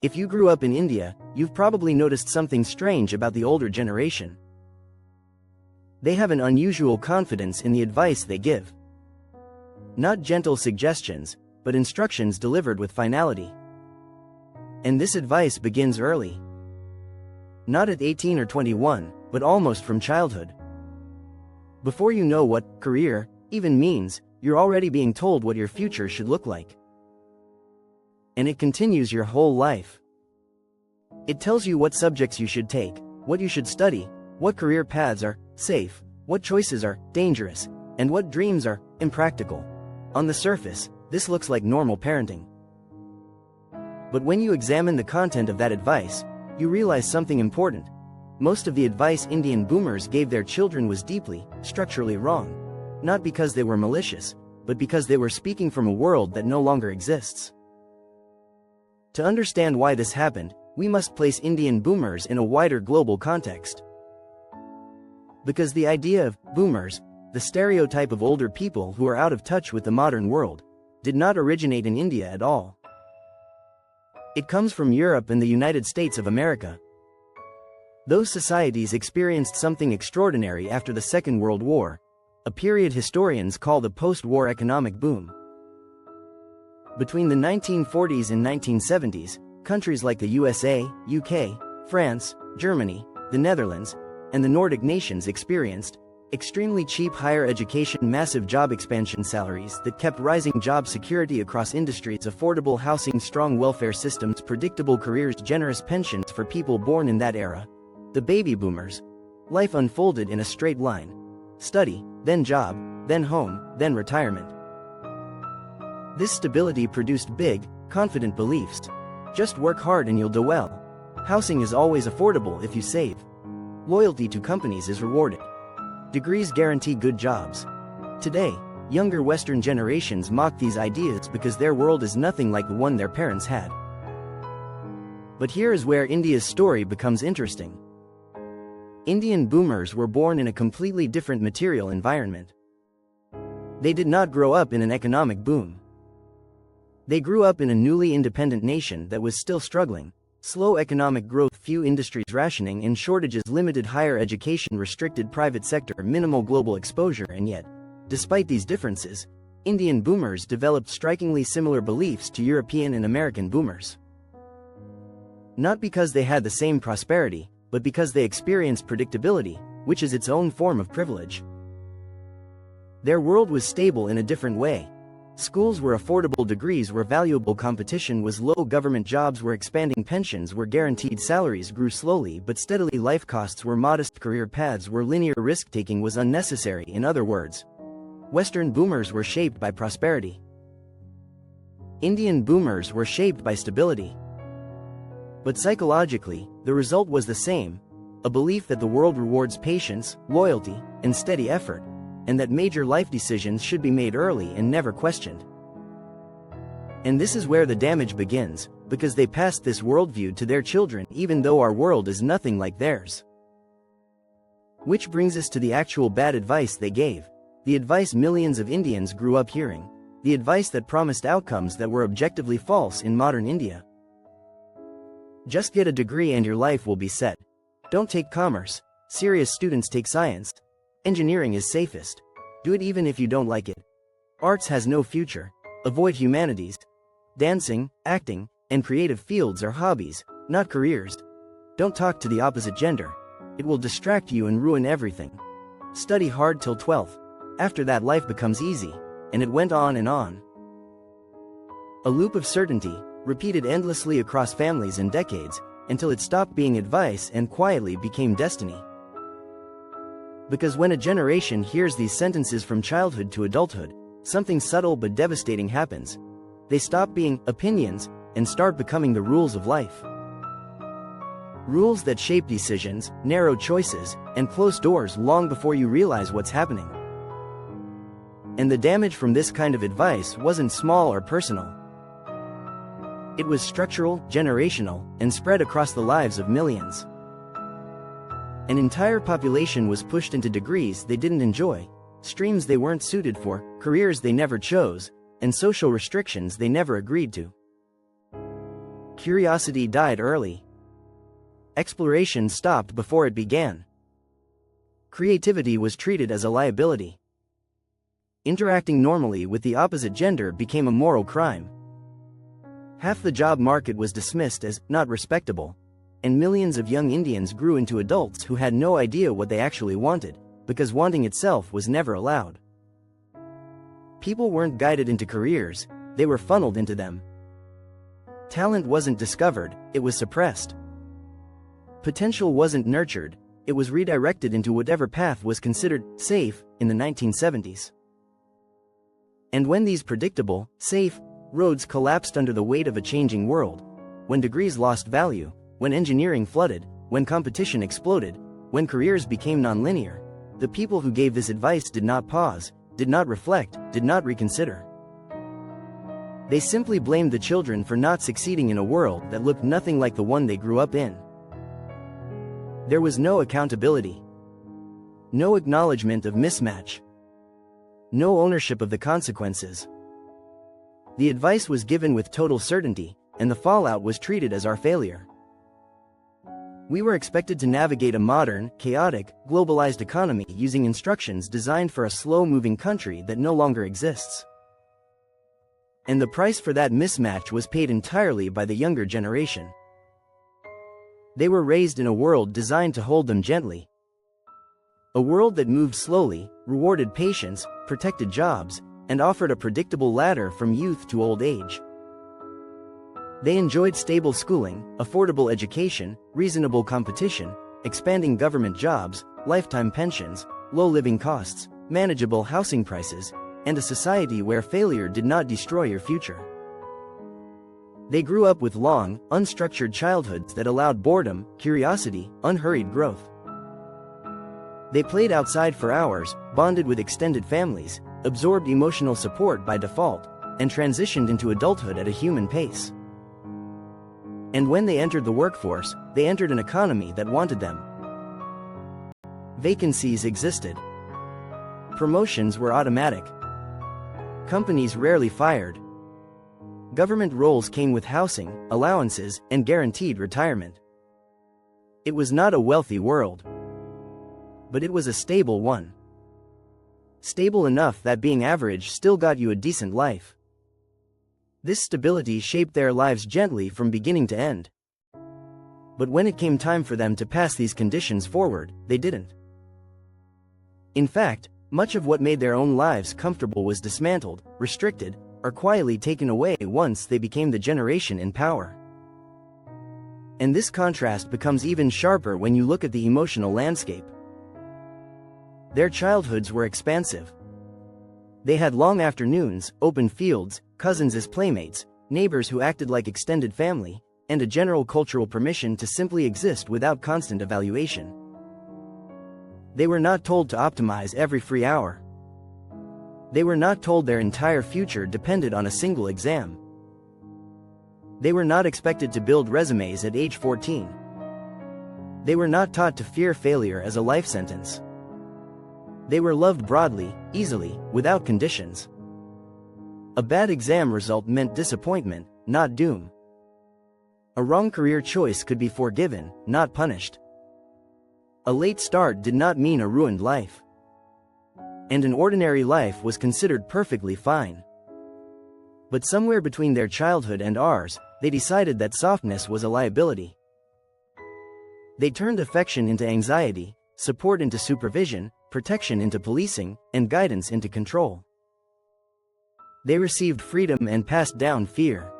If you grew up in India, you've probably noticed something strange about the older generation. They have an unusual confidence in the advice they give. Not gentle suggestions, but instructions delivered with finality. And this advice begins early. Not at 18 or 21, but almost from childhood. Before you know what career even means, you're already being told what your future should look like. And it continues your whole life. It tells you what subjects you should take, what you should study, what career paths are safe, what choices are dangerous, and what dreams are impractical. On the surface, this looks like normal parenting. But when you examine the content of that advice, you realize something important. Most of the advice Indian boomers gave their children was deeply, structurally wrong. Not because they were malicious, but because they were speaking from a world that no longer exists. To understand why this happened, we must place Indian boomers in a wider global context. Because the idea of boomers, the stereotype of older people who are out of touch with the modern world, did not originate in India at all. It comes from Europe and the United States of America. Those societies experienced something extraordinary after the Second World War, a period historians call the post-war economic boom. Between the 1940s and 1970s, countries like the USA, UK, France, Germany, the Netherlands, and the Nordic nations experienced extremely cheap higher education, massive job expansion, salaries that kept rising, job security across industries, affordable housing, strong welfare systems, predictable careers, generous pensions for people born in that era. The baby boomers. Life unfolded in a straight line. Study, then job, then home, then retirement. This stability produced big, confident beliefs. Just work hard and you'll do well. Housing is always affordable if you save. Loyalty to companies is rewarded. Degrees guarantee good jobs. Today, younger Western generations mock these ideas because their world is nothing like the one their parents had. But here is where India's story becomes interesting. Indian boomers were born in a completely different material environment. They did not grow up in an economic boom. They grew up in a newly independent nation that was still struggling. Slow economic growth, few industries, rationing and shortages, limited higher education, restricted private sector, minimal global exposure. And yet, despite these differences, Indian boomers developed strikingly similar beliefs to European and American boomers. Not because they had the same prosperity, but because they experienced predictability, which is its own form of privilege. Their world was stable in a different way. Schools were affordable, degrees were valuable, competition was low, government jobs were expanding, pensions were guaranteed, salaries grew slowly but steadily, life costs were modest, career paths were linear, risk-taking was unnecessary. In other words, Western boomers were shaped by prosperity. Indian boomers were shaped by stability. But psychologically, the result was the same, a belief that the world rewards patience, loyalty, and steady effort, and that major life decisions should be made early and never questioned. And this is where the damage begins, because they passed this worldview to their children even though our world is nothing like theirs. Which brings us to the actual bad advice they gave, the advice millions of Indians grew up hearing, the advice that promised outcomes that were objectively false in modern India. Just get a degree and your life will be set. Don't take commerce. Serious students take science. Engineering is safest. Do it even if you don't like it. Arts has no future. Avoid humanities. Dancing, acting, and creative fields are hobbies, not careers. Don't talk to the opposite gender. It will distract you and ruin everything. Study hard till 12th. After that, life becomes easy. And it went on and on. A loop of certainty, repeated endlessly across families and decades, until it stopped being advice and quietly became destiny. Because when a generation hears these sentences from childhood to adulthood, something subtle but devastating happens. They stop being opinions and start becoming the rules of life. Rules that shape decisions, narrow choices, and close doors long before you realize what's happening. And the damage from this kind of advice wasn't small or personal. It was structural, generational, and spread across the lives of millions. An entire population was pushed into degrees they didn't enjoy, streams they weren't suited for, careers they never chose, and social restrictions they never agreed to. Curiosity died early. Exploration stopped before it began. Creativity was treated as a liability. Interacting normally with the opposite gender became a moral crime. Half the job market was dismissed as not respectable, and millions of young Indians grew into adults who had no idea what they actually wanted, because wanting itself was never allowed. People weren't guided into careers, they were funneled into them. Talent wasn't discovered, it was suppressed. Potential wasn't nurtured, it was redirected into whatever path was considered safe in the 1970s. And when these predictable, safe roads collapsed under the weight of a changing world, when degrees lost value, when engineering flooded, when competition exploded, when careers became nonlinear, the people who gave this advice did not pause, did not reflect, did not reconsider. They simply blamed the children for not succeeding in a world that looked nothing like the one they grew up in. There was no accountability, no acknowledgement of mismatch, no ownership of the consequences. The advice was given with total certainty, and the fallout was treated as our failure. We were expected to navigate a modern, chaotic, globalized economy using instructions designed for a slow-moving country that no longer exists. And the price for that mismatch was paid entirely by the younger generation. They were raised in a world designed to hold them gently. A world that moved slowly, rewarded patience, protected jobs, and offered a predictable ladder from youth to old age. They enjoyed stable schooling, affordable education, reasonable competition, expanding government jobs, lifetime pensions, low living costs, manageable housing prices, and a society where failure did not destroy your future. They grew up with long, unstructured childhoods that allowed boredom, curiosity, unhurried growth. They played outside for hours, bonded with extended families, absorbed emotional support by default, and transitioned into adulthood at a human pace. And when they entered the workforce, they entered an economy that wanted them. Vacancies existed. Promotions were automatic. Companies rarely fired. Government roles came with housing, allowances, and guaranteed retirement. It was not a wealthy world, but it was a stable one. Stable enough that being average still got you a decent life. This stability shaped their lives gently from beginning to end. But when it came time for them to pass these conditions forward, they didn't. In fact, much of what made their own lives comfortable was dismantled, restricted, or quietly taken away once they became the generation in power. And this contrast becomes even sharper when you look at the emotional landscape. Their childhoods were expansive. They had long afternoons, open fields, cousins as playmates, neighbors who acted like extended family, and a general cultural permission to simply exist without constant evaluation. They were not told to optimize every free hour. They were not told their entire future depended on a single exam. They were not expected to build resumes at age 14. They were not taught to fear failure as a life sentence. They were loved broadly, easily, without conditions. A bad exam result meant disappointment, not doom. A wrong career choice could be forgiven, not punished. A late start did not mean a ruined life. And an ordinary life was considered perfectly fine. But somewhere between their childhood and ours, they decided that softness was a liability. They turned affection into anxiety, support into supervision, protection into policing, and guidance into control. They received freedom and passed down fear.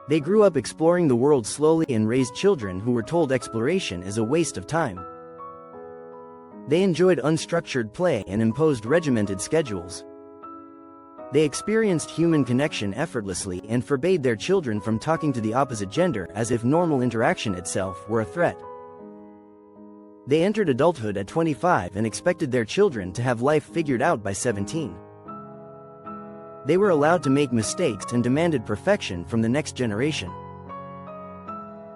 They grew up exploring the world slowly and raised children who were told exploration is a waste of time. They enjoyed unstructured play and imposed regimented schedules. They experienced human connection effortlessly and forbade their children from talking to the opposite gender as if normal interaction itself were a threat. They entered adulthood at 25 and expected their children to have life figured out by 17. They were allowed to make mistakes and demanded perfection from the next generation.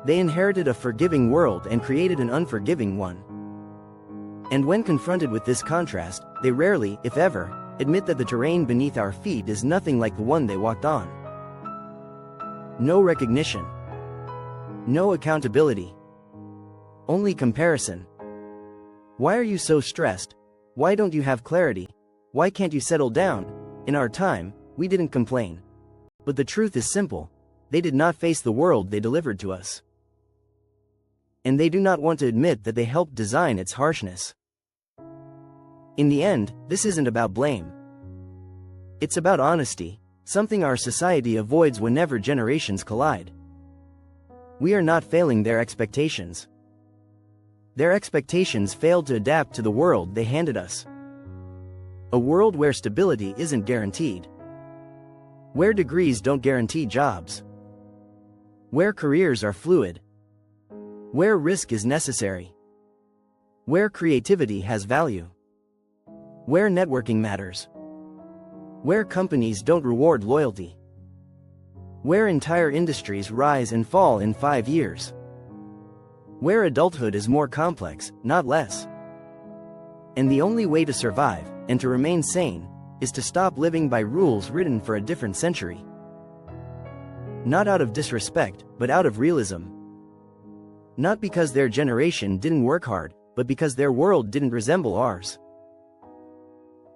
They inherited a forgiving world and created an unforgiving one. And when confronted with this contrast, they rarely, if ever, admit that the terrain beneath our feet is nothing like the one they walked on. No recognition, No accountability. Only comparison. Why are you so stressed? Why don't you have clarity? Why can't you settle down? In our time, we didn't complain. But the truth is simple. They did not face the world they delivered to us. And they do not want to admit that they helped design its harshness. In the end, this isn't about blame. It's about honesty, something our society avoids whenever generations collide. We are not failing their expectations. Their expectations failed to adapt to the world they handed us. A world where stability isn't guaranteed. Where degrees don't guarantee jobs. Where careers are fluid. Where risk is necessary. Where creativity has value. Where networking matters. Where companies don't reward loyalty. Where entire industries rise and fall in 5 years. Where adulthood is more complex, not less. And the only way to survive, and to remain sane, is to stop living by rules written for a different century. Not out of disrespect, but out of realism. Not because their generation didn't work hard, but because their world didn't resemble ours.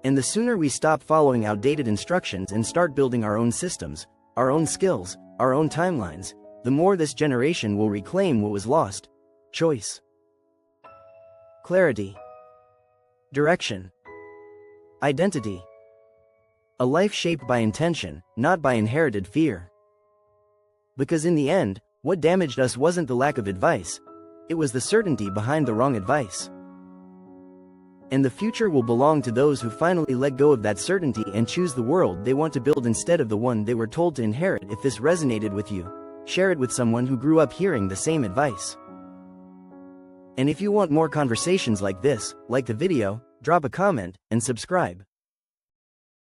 And the sooner we stop following outdated instructions and start building our own systems, our own skills, our own timelines, the more this generation will reclaim what was lost. Choice. Clarity. Direction. Identity. A life shaped by intention, not by inherited fear. Because in the end, what damaged us wasn't the lack of advice, it was the certainty behind the wrong advice. And the future will belong to those who finally let go of that certainty and choose the world they want to build instead of the one they were told to inherit. If this resonated with you, share it with someone who grew up hearing the same advice. And if you want more conversations like this, like the video, drop a comment, and subscribe.